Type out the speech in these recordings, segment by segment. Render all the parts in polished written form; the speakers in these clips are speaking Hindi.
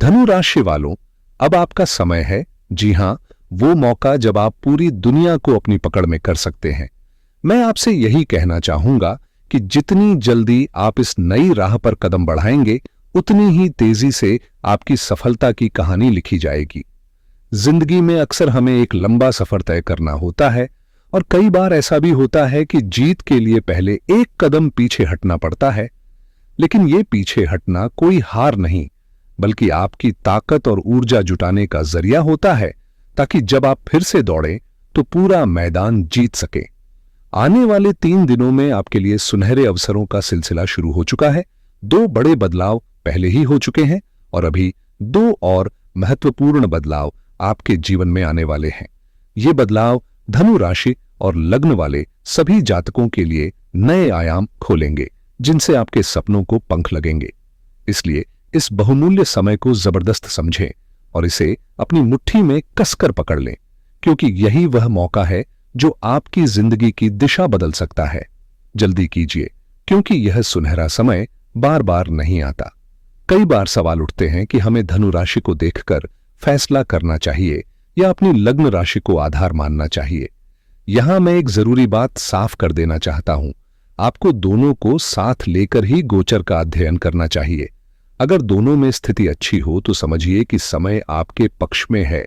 धनु राशि वालों, अब आपका समय है। जी हां, वो मौका जब आप पूरी दुनिया को अपनी पकड़ में कर सकते हैं। मैं आपसे यही कहना चाहूंगा कि जितनी जल्दी आप इस नई राह पर कदम बढ़ाएंगे, उतनी ही तेजी से आपकी सफलता की कहानी लिखी जाएगी। जिंदगी में अक्सर हमें एक लंबा सफर तय करना होता है और कई बार ऐसा भी होता है कि जीत के लिए पहले एक कदम पीछे हटना पड़ता है। लेकिन ये पीछे हटना कोई हार नहीं, बल्कि आपकी ताकत और ऊर्जा जुटाने का जरिया होता है, ताकि जब आप फिर से दौड़ें तो पूरा मैदान जीत सके। आने वाले 3 दिनों में आपके लिए सुनहरे अवसरों का सिलसिला शुरू हो चुका है। 2 बड़े बदलाव पहले ही हो चुके हैं और अभी 2 और महत्वपूर्ण बदलाव आपके जीवन में आने वाले हैं। ये बदलाव धनु राशि और लग्न वाले सभी जातकों के लिए नए आयाम खोलेंगे, जिनसे आपके सपनों को पंख लगेंगे। इसलिए इस बहुमूल्य समय को जबरदस्त समझें और इसे अपनी मुट्ठी में कसकर पकड़ लें, क्योंकि यही वह मौका है जो आपकी जिंदगी की दिशा बदल सकता है। जल्दी कीजिए, क्योंकि यह सुनहरा समय बार बार नहीं आता। कई बार सवाल उठते हैं कि हमें धनु राशि को देखकर फैसला करना चाहिए या अपनी लग्न राशि को आधार मानना चाहिए। यहां मैं एक जरूरी बात साफ कर देना चाहता हूं। आपको दोनों को साथ लेकर ही गोचर का अध्ययन करना चाहिए। अगर दोनों में स्थिति अच्छी हो तो समझिए कि समय आपके पक्ष में है,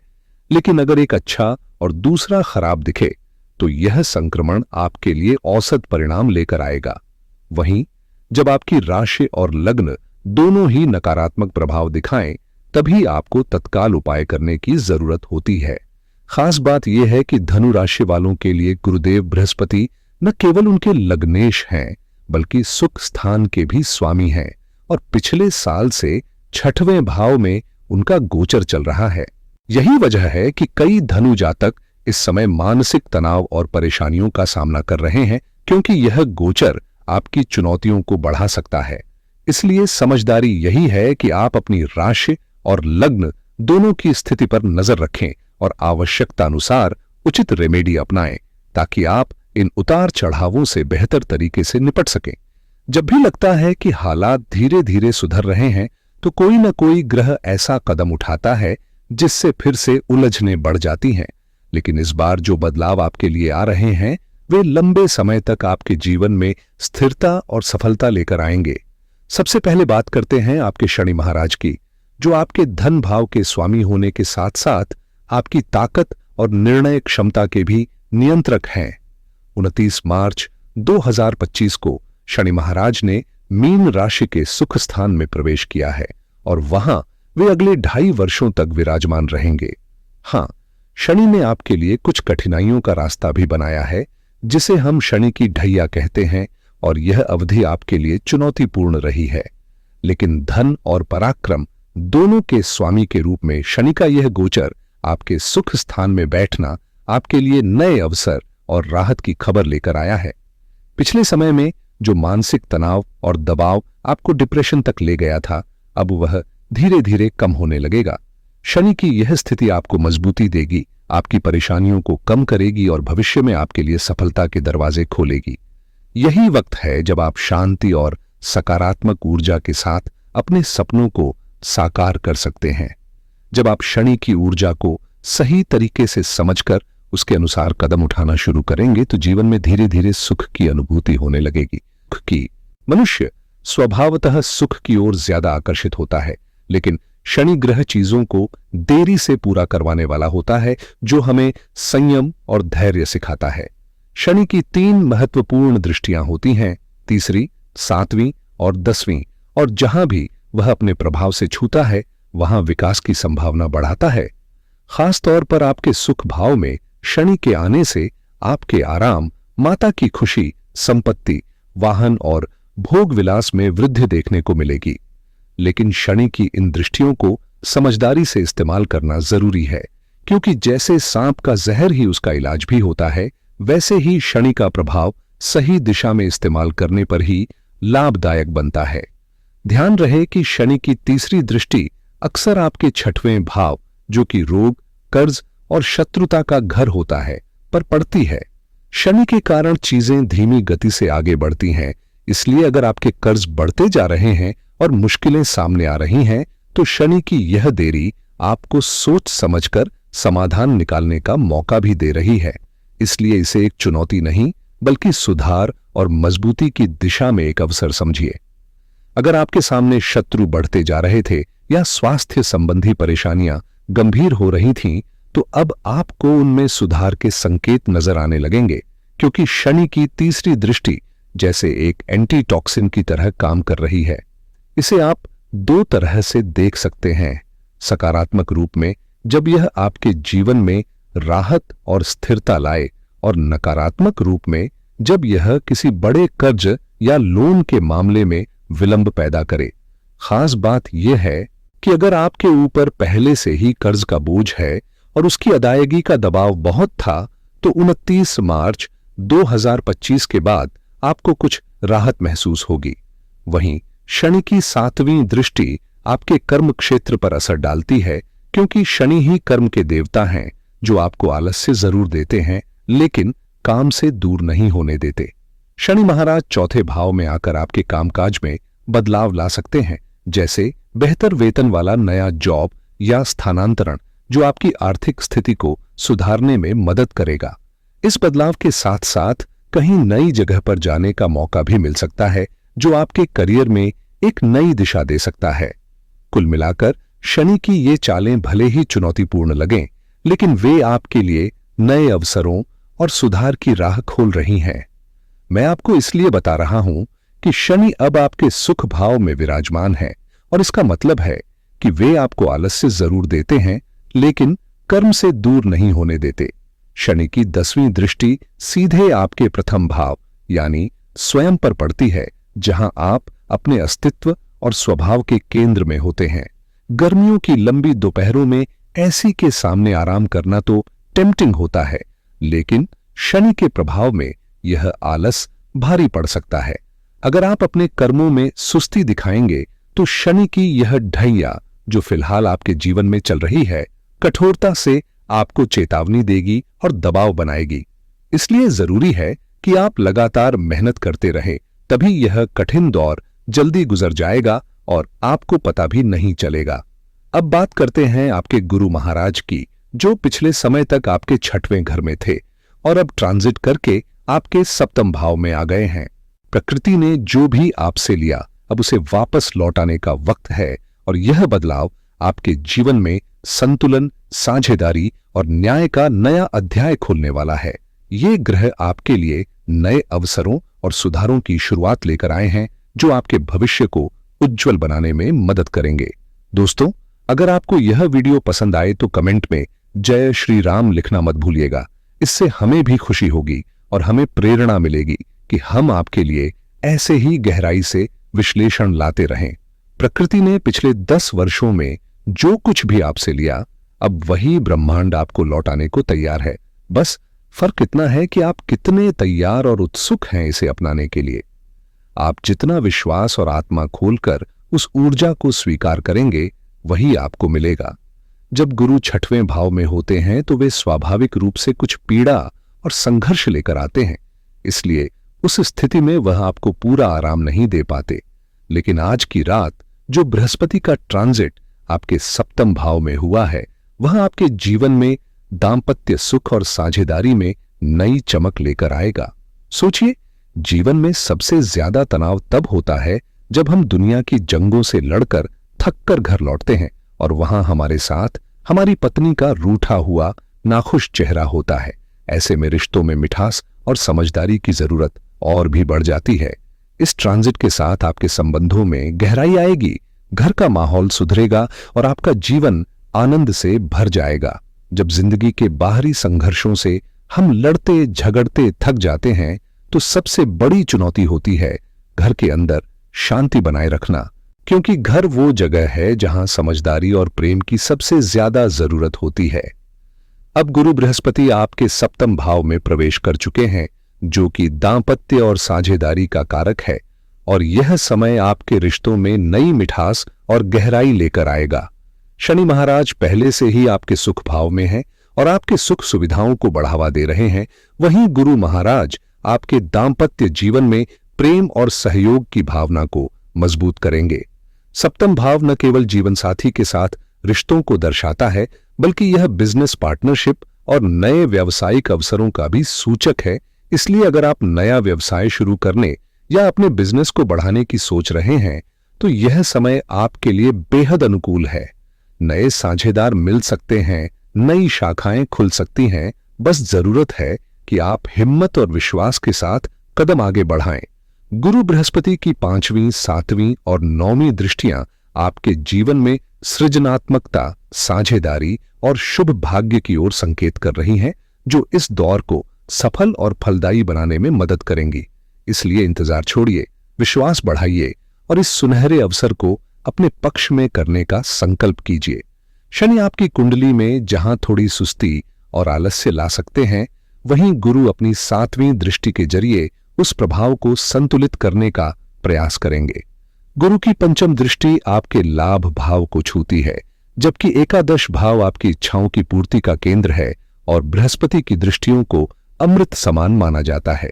लेकिन अगर एक अच्छा और दूसरा खराब दिखे तो यह संक्रमण आपके लिए औसत परिणाम लेकर आएगा। वहीं जब आपकी राशि और लग्न दोनों ही नकारात्मक प्रभाव दिखाएं, तभी आपको तत्काल उपाय करने की जरूरत होती है। खास बात यह है कि धनु राशि वालों के लिए गुरुदेव बृहस्पति न केवल उनके लग्नेश हैं, बल्कि सुख स्थान के भी स्वामी हैं और पिछले साल से 6वें भाव में उनका गोचर चल रहा है। यही वजह है कि कई धनु जातक इस समय मानसिक तनाव और परेशानियों का सामना कर रहे हैं, क्योंकि यह गोचर आपकी चुनौतियों को बढ़ा सकता है। इसलिए समझदारी यही है कि आप अपनी राशि और लग्न दोनों की स्थिति पर नजर रखें और आवश्यकता अनुसार उचित रेमेडी अपनाएं, ताकि आप इन उतार चढ़ावों से बेहतर तरीके से निपट सकें। जब भी लगता है कि हालात धीरे धीरे सुधर रहे हैं, तो कोई न कोई ग्रह ऐसा कदम उठाता है जिससे फिर से उलझनें बढ़ जाती हैं। लेकिन इस बार जो बदलाव आपके लिए आ रहे हैं, वे लंबे समय तक आपके जीवन में स्थिरता और सफलता लेकर आएंगे। सबसे पहले बात करते हैं आपके शनि महाराज की, जो आपके धन भाव के स्वामी होने के साथ साथ आपकी ताकत और निर्णय क्षमता के भी नियंत्रक हैं। 29 मार्च 2025 को शनि महाराज ने मीन राशि के सुख स्थान में प्रवेश किया है और वहां वे अगले 2.5 वर्षों तक विराजमान रहेंगे। हां, शनि ने आपके लिए कुछ कठिनाइयों का रास्ता भी बनाया है, जिसे हम शनि की ढैया कहते हैं, और यह अवधि आपके लिए चुनौतीपूर्ण रही है। लेकिन धन और पराक्रम दोनों के स्वामी के रूप में शनि का यह गोचर आपके सुख स्थान में बैठना आपके लिए नए अवसर और राहत की खबर लेकर आया है। पिछले समय में जो मानसिक तनाव और दबाव आपको डिप्रेशन तक ले गया था, अब वह धीरे धीरे कम होने लगेगा। शनि की यह स्थिति आपको मजबूती देगी, आपकी परेशानियों को कम करेगी और भविष्य में आपके लिए सफलता के दरवाजे खोलेगी। यही वक्त है जब आप शांति और सकारात्मक ऊर्जा के साथ अपने सपनों को साकार कर सकते हैं। जब आप शनि की ऊर्जा को सही तरीके से समझकर उसके अनुसार कदम उठाना शुरू करेंगे, तो जीवन में धीरे धीरे सुख की अनुभूति होने लगेगी। मनुष्य स्वभावतः सुख की ओर ज्यादा आकर्षित होता है, लेकिन शनि ग्रह चीजों को देरी से पूरा करवाने वाला होता है, जो हमें संयम और धैर्य सिखाता है। शनि की 3 महत्वपूर्ण दृष्टियां होती हैं, 3री, 7वीं और 10वीं, और जहां भी वह अपने प्रभाव से छूता है, वहां विकास की संभावना बढ़ाता है। खास तौर पर आपके सुख भाव में शनि के आने से आपके आराम, माता की खुशी, संपत्ति, वाहन और भोग विलास में वृद्धि देखने को मिलेगी। लेकिन शनि की इन दृष्टियों को समझदारी से इस्तेमाल करना जरूरी है, क्योंकि जैसे सांप का जहर ही उसका इलाज भी होता है, वैसे ही शनि का प्रभाव सही दिशा में इस्तेमाल करने पर ही लाभदायक बनता है। ध्यान रहे कि शनि की 3री दृष्टि अक्सर आपके 6वें भाव, जो कि रोग, कर्ज और शत्रुता का घर होता है, पर पड़ती है। शनि के कारण चीजें धीमी गति से आगे बढ़ती हैं, इसलिए अगर आपके कर्ज बढ़ते जा रहे हैं और मुश्किलें सामने आ रही हैं, तो शनि की यह देरी आपको सोच समझकर समाधान निकालने का मौका भी दे रही है। इसलिए इसे एक चुनौती नहीं बल्कि सुधार और मजबूती की दिशा में एक अवसर समझिए। अगर आपके सामने शत्रु बढ़ते जा रहे थे या स्वास्थ्य संबंधी परेशानियां गंभीर हो रही थीं, तो अब आपको उनमें सुधार के संकेत नजर आने लगेंगे, क्योंकि शनि की तीसरी दृष्टि जैसे एक एंटी टॉक्सिन की तरह काम कर रही है। इसे आप दो तरह से देख सकते हैं। सकारात्मक रूप में जब यह आपके जीवन में राहत और स्थिरता लाए, और नकारात्मक रूप में जब यह किसी बड़े कर्ज या लोन के मामले में विलंब पैदा करे। खास बात यह है कि अगर आपके ऊपर पहले से ही कर्ज का बोझ है और उसकी अदायगी का दबाव बहुत था, तो 29 मार्च 2025 के बाद आपको कुछ राहत महसूस होगी। वहीं शनि की 7वीं दृष्टि आपके कर्म क्षेत्र पर असर डालती है, क्योंकि शनि ही कर्म के देवता हैं, जो आपको आलस्य जरूर देते हैं लेकिन काम से दूर नहीं होने देते। शनि महाराज चौथे भाव में आकर आपके कामकाज में बदलाव ला सकते हैं, जैसे बेहतर वेतन वाला नया जॉब या स्थानांतरण, जो आपकी आर्थिक स्थिति को सुधारने में मदद करेगा। इस बदलाव के साथ साथ कहीं नई जगह पर जाने का मौका भी मिल सकता है, जो आपके करियर में एक नई दिशा दे सकता है। कुल मिलाकर शनि की ये चालें भले ही चुनौतीपूर्ण लगें, लेकिन वे आपके लिए नए अवसरों और सुधार की राह खोल रही हैं। मैं आपको इसलिए बता रहा हूं कि शनि अब आपके सुख भाव में विराजमान है, और इसका मतलब है कि वे आपको आलस्य जरूर देते हैं लेकिन कर्म से दूर नहीं होने देते। शनि की 10वीं दृष्टि सीधे आपके प्रथम भाव यानी स्वयं पर पड़ती है, जहां आप अपने अस्तित्व और स्वभाव के केंद्र में होते हैं। गर्मियों की लंबी दोपहरों में ऐसी के सामने आराम करना तो टेम्पटिंग होता है, लेकिन शनि के प्रभाव में यह आलस भारी पड़ सकता है। अगर आप अपने कर्मों में सुस्ती दिखाएंगे, तो शनि की यह ढैया जो फिलहाल आपके जीवन में चल रही है, कठोरता से आपको चेतावनी देगी और दबाव बनाएगी। इसलिए जरूरी है कि आप लगातार मेहनत करते रहें, तभी यह कठिन दौर जल्दी गुजर जाएगा और आपको पता भी नहीं चलेगा। अब बात करते हैं आपके गुरु महाराज की, जो पिछले समय तक आपके 6वें घर में थे और अब ट्रांजिट करके आपके 7वें भाव में आ गए हैं। प्रकृति ने जो भी आपसे लिया, अब उसे वापस लौटाने का वक्त है, और यह बदलाव आपके जीवन में संतुलन, साझेदारी और न्याय का नया अध्याय खोलने वाला है। ये ग्रह आपके लिए नए अवसरों और सुधारों की शुरुआत लेकर आए हैं, जो आपके भविष्य को उज्जवल बनाने में मदद करेंगे। दोस्तों, अगर आपको यह वीडियो पसंद आए तो कमेंट में जय श्री राम लिखना मत भूलिएगा। इससे हमें भी खुशी होगी और हमें प्रेरणा मिलेगी कि हम आपके लिए ऐसे ही गहराई से विश्लेषण लाते रहें। प्रकृति ने पिछले 10 वर्षों में जो कुछ भी आपसे लिया, अब वही ब्रह्मांड आपको लौटाने को तैयार है। बस फर्क इतना है कि आप कितने तैयार और उत्सुक हैं इसे अपनाने के लिए। आप जितना विश्वास और आत्मा खोलकर उस ऊर्जा को स्वीकार करेंगे, वही आपको मिलेगा। जब गुरु 6वें भाव में होते हैं तो वे स्वाभाविक रूप से कुछ पीड़ा और संघर्ष लेकर आते हैं, इसलिए उस स्थिति में वह आपको पूरा आराम नहीं दे पाते। लेकिन आज की रात जो बृहस्पति का ट्रांजिट आपके 7वें भाव में हुआ है, वह आपके जीवन में दाम्पत्य सुख और साझेदारी में नई चमक लेकर आएगा। सोचिए, जीवन में सबसे ज्यादा तनाव तब होता है जब हम दुनिया की जंगों से लड़कर थककर घर लौटते हैं और वहां हमारे साथ हमारी पत्नी का रूठा हुआ नाखुश चेहरा होता है। ऐसे में रिश्तों में मिठास और समझदारी की जरूरत और भी बढ़ जाती है। इस ट्रांजिट के साथ आपके संबंधों में गहराई आएगी, घर का माहौल सुधरेगा और आपका जीवन आनंद से भर जाएगा। जब जिंदगी के बाहरी संघर्षों से हम लड़ते झगड़ते थक जाते हैं, तो सबसे बड़ी चुनौती होती है घर के अंदर शांति बनाए रखना, क्योंकि घर वो जगह है जहां समझदारी और प्रेम की सबसे ज्यादा जरूरत होती है। अब गुरु बृहस्पति आपके 7वें भाव में प्रवेश कर चुके हैं, जो कि दांपत्य और साझेदारी का कारक है, और यह समय आपके रिश्तों में नई मिठास और गहराई लेकर आएगा। शनि महाराज पहले से ही आपके सुख भाव में हैं और आपके सुख सुविधाओं को बढ़ावा दे रहे हैं। वहीं गुरु महाराज आपके दांपत्य जीवन में प्रेम और सहयोग की भावना को मजबूत करेंगे। सप्तम भाव न केवल जीवन साथी के साथ रिश्तों को दर्शाता है, बल्कि यह बिजनेस पार्टनरशिप और नए व्यावसायिक अवसरों का भी सूचक है। इसलिए अगर आप नया व्यवसाय शुरू करने या अपने बिजनेस को बढ़ाने की सोच रहे हैं, तो यह समय आपके लिए बेहद अनुकूल है। नए साझेदार मिल सकते हैं, नई शाखाएं खुल सकती हैं। बस जरूरत है कि आप हिम्मत और विश्वास के साथ कदम आगे बढ़ाएं। गुरु बृहस्पति की 5वीं, 7वीं और 9वीं दृष्टियां आपके जीवन में सृजनात्मकता, साझेदारी और शुभ भाग्य की ओर संकेत कर रही हैं, जो इस दौर को सफल और फलदायी बनाने में मदद करेंगी। इसलिए इंतजार छोड़िए, विश्वास बढ़ाइए और इस सुनहरे अवसर को अपने पक्ष में करने का संकल्प कीजिए। शनि आपकी कुंडली में जहां थोड़ी सुस्ती और आलस्य ला सकते हैं, वहीं गुरु अपनी 7वीं दृष्टि के जरिए उस प्रभाव को संतुलित करने का प्रयास करेंगे। गुरु की 5वीं दृष्टि आपके लाभ भाव को छूती है, जबकि एकादश भाव आपकी इच्छाओं की पूर्ति का केंद्र है और बृहस्पति की दृष्टियों को अमृत समान माना जाता है।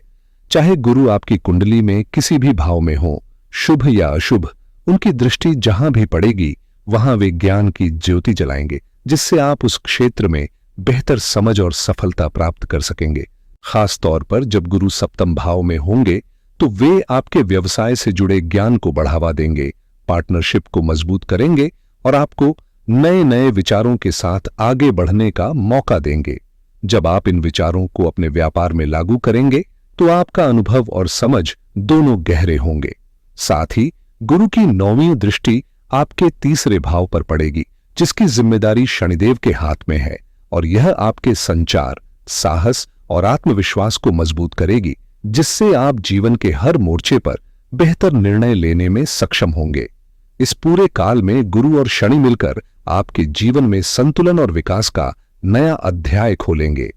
चाहे गुरु आपकी कुंडली में किसी भी भाव में हो, शुभ या अशुभ, उनकी दृष्टि जहां भी पड़ेगी वहां वे ज्ञान की ज्योति जलाएंगे, जिससे आप उस क्षेत्र में बेहतर समझ और सफलता प्राप्त कर सकेंगे। खास तौर पर जब गुरु सप्तम भाव में होंगे तो वे आपके व्यवसाय से जुड़े ज्ञान को बढ़ावा देंगे, पार्टनरशिप को मजबूत करेंगे और आपको नए नए विचारों के साथ आगे बढ़ने का मौका देंगे। जब आप इन विचारों को अपने व्यापार में लागू करेंगे तो आपका अनुभव और समझ दोनों गहरे होंगे। साथ ही गुरु की 9वीं दृष्टि आपके 3रे भाव पर पड़ेगी, जिसकी जिम्मेदारी शनिदेव के हाथ में है और यह आपके संचार, साहस और आत्मविश्वास को मजबूत करेगी, जिससे आप जीवन के हर मोर्चे पर बेहतर निर्णय लेने में सक्षम होंगे। इस पूरे काल में गुरु और शनि मिलकर आपके जीवन में संतुलन और विकास का नया अध्याय खोलेंगे।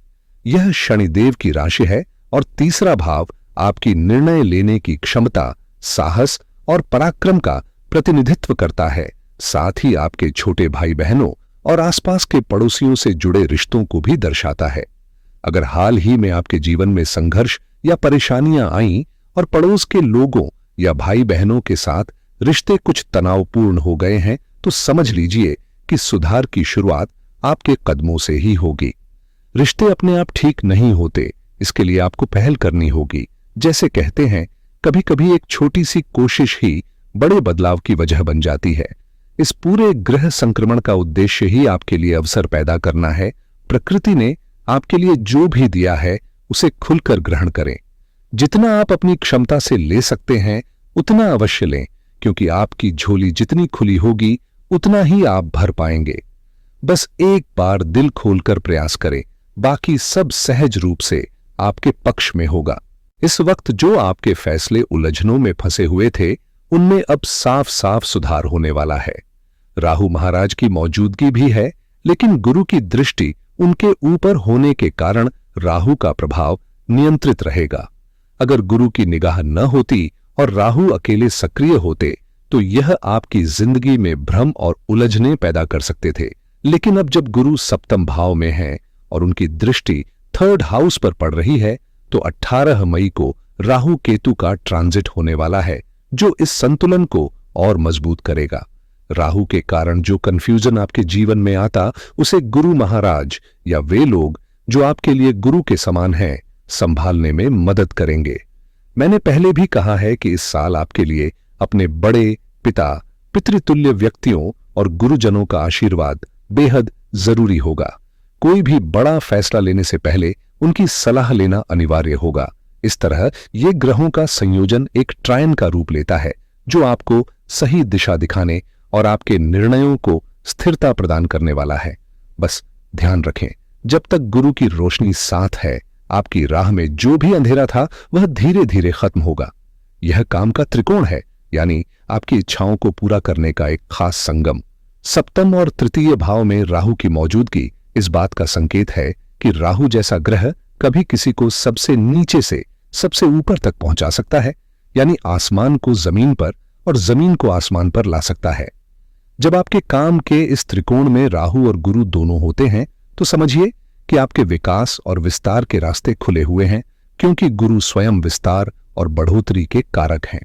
यह शनिदेव की राशि है और 3रा भाव आपकी निर्णय लेने की क्षमता, साहस और पराक्रम का प्रतिनिधित्व करता है। साथ ही आपके छोटे भाई बहनों और आसपास के पड़ोसियों से जुड़े रिश्तों को भी दर्शाता है। अगर हाल ही में आपके जीवन में संघर्ष या परेशानियां आईं और पड़ोस के लोगों या भाई बहनों के साथ रिश्ते कुछ तनावपूर्ण हो गए हैं, तो समझ लीजिए कि सुधार की शुरुआत आपके कदमों से ही होगी। रिश्ते अपने आप ठीक नहीं होते, इसके लिए आपको पहल करनी होगी। जैसे कहते हैं, कभी कभी एक छोटी सी कोशिश ही बड़े बदलाव की वजह बन जाती है। इस पूरे ग्रह संक्रमण का उद्देश्य ही आपके लिए अवसर पैदा करना है। प्रकृति ने आपके लिए जो भी दिया है उसे खुलकर ग्रहण करें। जितना आप अपनी क्षमता से ले सकते हैं उतना अवश्य लें, क्योंकि आपकी झोली जितनी खुली होगी उतना ही आप भर पाएंगे। बस एक बार दिल खोलकर प्रयास करें, बाकी सब सहज रूप से आपके पक्ष में होगा। इस वक्त जो आपके फैसले उलझनों में फंसे हुए थे, उनमें अब साफ साफ सुधार होने वाला है। राहु महाराज की मौजूदगी भी है, लेकिन गुरु की दृष्टि उनके ऊपर होने के कारण राहु का प्रभाव नियंत्रित रहेगा। अगर गुरु की निगाह न होती और राहु अकेले सक्रिय होते तो यह आपकी जिंदगी में भ्रम और उलझने पैदा कर सकते थे। लेकिन अब जब गुरु सप्तम भाव में है और उनकी दृष्टि 3rd हाउस पर पड़ रही है, तो 18 मई को राहु केतु का ट्रांजिट होने वाला है, जो इस संतुलन को और मजबूत करेगा। राहु के कारण जो कंफ्यूजन आपके जीवन में आता, उसे गुरु महाराज या वे लोग जो आपके लिए गुरु के समान हैं, संभालने में मदद करेंगे। मैंने पहले भी कहा है कि इस साल आपके लिए अपने बड़े पिता, पितृतुल्य व्यक्तियों और गुरुजनों का आशीर्वाद बेहद जरूरी होगा। कोई भी बड़ा फैसला लेने से पहले उनकी सलाह लेना अनिवार्य होगा। इस तरह ये ग्रहों का संयोजन एक ट्रायन का रूप लेता है, जो आपको सही दिशा दिखाने और आपके निर्णयों को स्थिरता प्रदान करने वाला है। बस ध्यान रखें, जब तक गुरु की रोशनी साथ है, आपकी राह में जो भी अंधेरा था वह धीरे धीरे खत्म होगा। यह काम का त्रिकोण है, यानी आपकी इच्छाओं को पूरा करने का एक खास संगम। सप्तम और 3य भाव में राहु की मौजूदगी इस बात का संकेत है कि राहु जैसा ग्रह कभी किसी को सबसे नीचे से सबसे ऊपर तक पहुंचा सकता है, यानी आसमान को जमीन पर और जमीन को आसमान पर ला सकता है। जब आपके काम के इस त्रिकोण में राहु और गुरु दोनों होते हैं, तो समझिए कि आपके विकास और विस्तार के रास्ते खुले हुए हैं, क्योंकि गुरु स्वयं विस्तार और बढ़ोतरी के कारक हैं।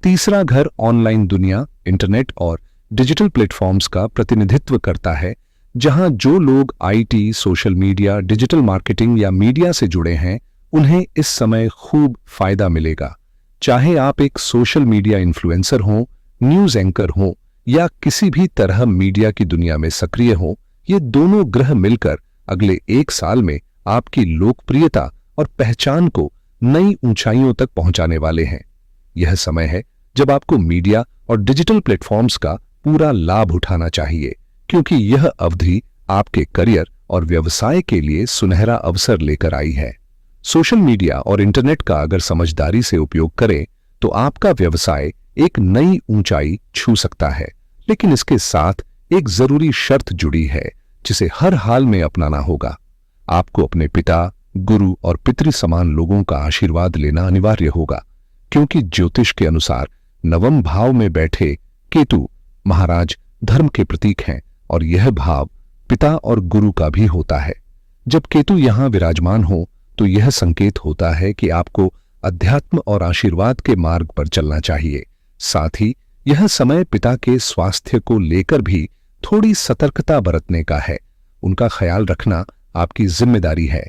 3रा घर ऑनलाइन दुनिया, इंटरनेट और डिजिटल प्लेटफॉर्म्स का प्रतिनिधित्व करता है, जहां जो लोग IT, social media, digital marketing या मीडिया से जुड़े हैं, उन्हें इस समय खूब फायदा मिलेगा। चाहे आप एक सोशल मीडिया इन्फ्लुएंसर हों, न्यूज एंकर हों या किसी भी तरह मीडिया की दुनिया में सक्रिय हों, ये दोनों ग्रह मिलकर अगले 1 साल में आपकी लोकप्रियता और पहचान को नई ऊंचाइयों तक पहुंचाने वाले हैं। यह समय है जब आपको मीडिया और डिजिटल प्लेटफॉर्म्स का पूरा लाभ उठाना चाहिए, क्योंकि यह अवधि आपके करियर और व्यवसाय के लिए सुनहरा अवसर लेकर आई है। सोशल मीडिया और इंटरनेट का अगर समझदारी से उपयोग करें तो आपका व्यवसाय एक नई ऊंचाई छू सकता है, लेकिन इसके साथ एक जरूरी शर्त जुड़ी है जिसे हर हाल में अपनाना होगा। आपको अपने पिता, गुरु और पितृ समान लोगों का आशीर्वाद लेना अनिवार्य होगा, क्योंकि ज्योतिष के अनुसार नवम भाव में बैठे केतु महाराज धर्म के प्रतीक हैं और यह भाव पिता और गुरु का भी होता है। जब केतु यहां विराजमान हो तो यह संकेत होता है कि आपको अध्यात्म और आशीर्वाद के मार्ग पर चलना चाहिए। साथ ही यह समय पिता के स्वास्थ्य को लेकर भी थोड़ी सतर्कता बरतने का है। उनका ख्याल रखना आपकी जिम्मेदारी है।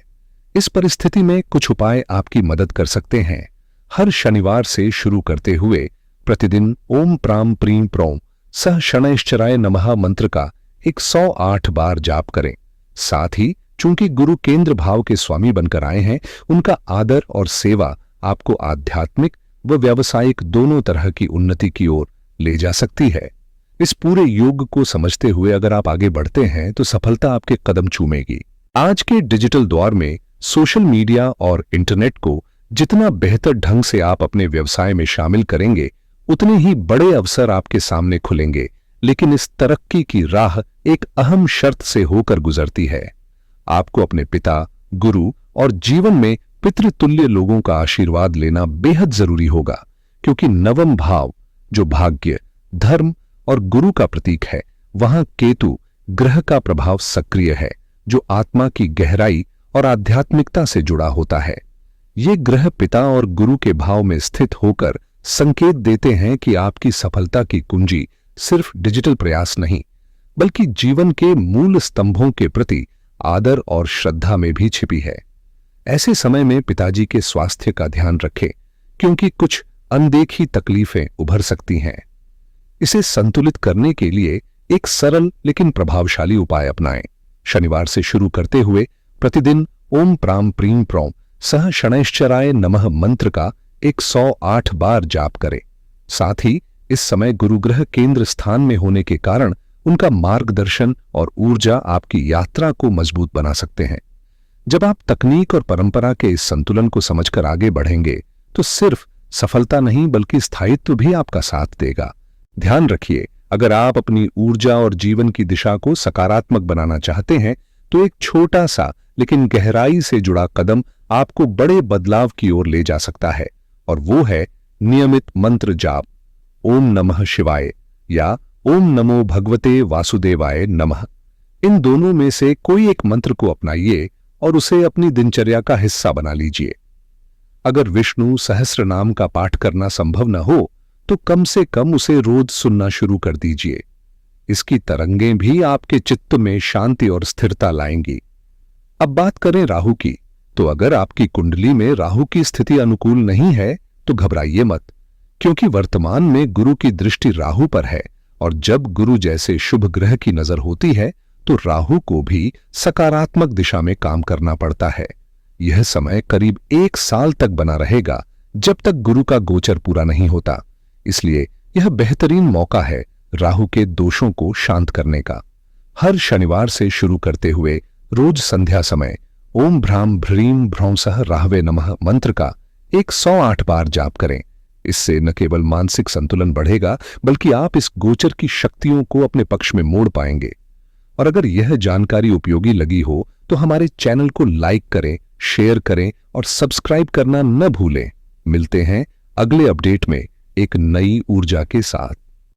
इस परिस्थिति में कुछ उपाय आपकी मदद कर सकते हैं। हर शनिवार से शुरू करते हुए प्रतिदिन ओम प्राम प्रीम प्रोम सह शनैश्चराय नमः मंत्र का 108 बार जाप करें। साथ ही चूंकि गुरु केंद्र भाव के स्वामी बनकर आए हैं, उनका आदर और सेवा आपको आध्यात्मिक व व्यावसायिक दोनों तरह की उन्नति की ओर ले जा सकती है। इस पूरे योग को समझते हुए अगर आप आगे बढ़ते हैं तो सफलता आपके कदम चूमेगी। आज के डिजिटल दौर में सोशल मीडिया और इंटरनेट को जितना बेहतर ढंग से आप अपने व्यवसाय में शामिल करेंगे, उतने ही बड़े अवसर आपके सामने खुलेंगे। लेकिन इस तरक्की की राह एक अहम शर्त से होकर गुजरती है। आपको अपने पिता, गुरु और जीवन में पितृतुल्य लोगों का आशीर्वाद लेना बेहद जरूरी होगा, क्योंकि नवम भाव जो भाग्य, धर्म और गुरु का प्रतीक है, वहां केतु ग्रह का प्रभाव सक्रिय है, जो आत्मा की गहराई और आध्यात्मिकता से जुड़ा होता है। ये ग्रह पिता और गुरु के भाव में स्थित होकर संकेत देते हैं कि आपकी सफलता की कुंजी सिर्फ डिजिटल प्रयास नहीं, बल्कि जीवन के मूल स्तंभों के प्रति आदर और श्रद्धा में भी छिपी है। ऐसे समय में पिताजी के स्वास्थ्य का ध्यान रखें, क्योंकि कुछ अनदेखी तकलीफें उभर सकती हैं। इसे संतुलित करने के लिए एक सरल लेकिन प्रभावशाली उपाय अपनाएं। शनिवार से शुरू करते हुए प्रतिदिन ओम प्राम प्रीम प्रोम सह शनैश्चराय नमः मंत्र का 108 बार जाप करें। साथ ही इस समय गुरुग्रह केंद्र स्थान में होने के कारण उनका मार्गदर्शन और ऊर्जा आपकी यात्रा को मजबूत बना सकते हैं। जब आप तकनीक और परंपरा के इस संतुलन को समझकर आगे बढ़ेंगे तो सिर्फ सफलता नहीं बल्कि स्थायित्व भी आपका साथ देगा। ध्यान रखिए, अगर आप अपनी ऊर्जा और जीवन की दिशा को सकारात्मक बनाना चाहते हैं तो एक छोटा सा लेकिन गहराई से जुड़ा कदम आपको बड़े बदलाव की ओर ले जा सकता है, और वो है नियमित मंत्र जाप। ओम नमः शिवाय या ओम नमो भगवते वासुदेवाय नमः। इन दोनों में से कोई एक मंत्र को अपनाइए और उसे अपनी दिनचर्या का हिस्सा बना लीजिए। अगर विष्णु सहस्त्र नाम का पाठ करना संभव न हो तो कम से कम उसे रोज सुनना शुरू कर दीजिए। इसकी तरंगें भी आपके चित्त में शांति और स्थिरता लाएंगी। अब बात करें राहु की, तो अगर आपकी कुंडली में राहु की स्थिति अनुकूल नहीं है तो घबराइए मत, क्योंकि वर्तमान में गुरु की दृष्टि राहु पर है, और जब गुरु जैसे शुभ ग्रह की नजर होती है तो राहु को भी सकारात्मक दिशा में काम करना पड़ता है। यह समय करीब 1 साल तक बना रहेगा, जब तक गुरु का गोचर पूरा नहीं होता। इसलिए यह बेहतरीन मौका है राहु के दोषों को शांत करने का। हर शनिवार से शुरू करते हुए रोज संध्या समय ओम भ्राम भ्रीम भ्रौंसः राहवे नमः मंत्र का 108 बार जाप करें। इससे न केवल मानसिक संतुलन बढ़ेगा, बल्कि आप इस गोचर की शक्तियों को अपने पक्ष में मोड़ पाएंगे। और अगर यह जानकारी उपयोगी लगी हो तो हमारे चैनल को लाइक करें, शेयर करें और सब्सक्राइब करना न भूलें। मिलते हैं अगले अपडेट में एक नई ऊर्जा के साथ।